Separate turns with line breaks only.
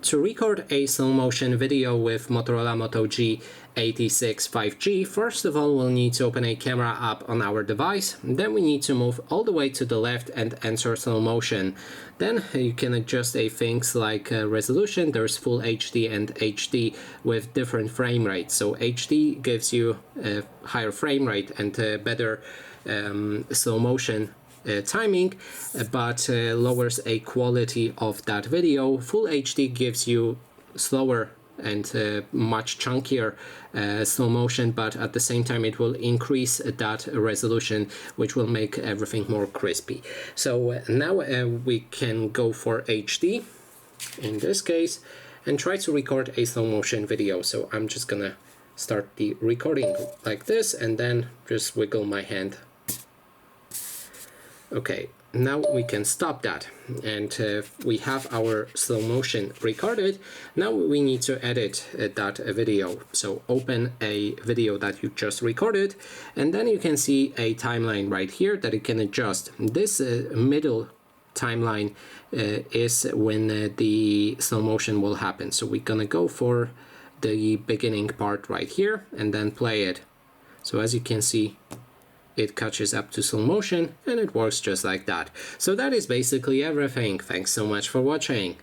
To record a slow motion video with Motorola Moto G86 5G, first of all we'll need to open a camera app on our device. Then we need to move all the way to the left and enter slow motion. Then you can adjust things like resolution. There's full HD and HD with different frame rates. So HD gives you a higher frame rate and better slow motion timing, but lowers a quality of that video. Full HD gives you slower and much chunkier slow motion, but at the same time it will increase that resolution, which will make everything more crispy. So now we can go for HD in this case and try to record a slow motion video. So I'm just gonna start the recording like this and then just wiggle my hand. Okay, now we can stop that, and we have our slow motion recorded. Now we need to edit that video. So open a video that you just recorded, and then you can see a timeline right here that you can adjust. This middle timeline is when the slow motion will happen. So we're gonna go for the beginning part right here and then play it. So as you can see, it catches up to slow motion and it works just like that. So that is basically everything. Thanks so much for watching.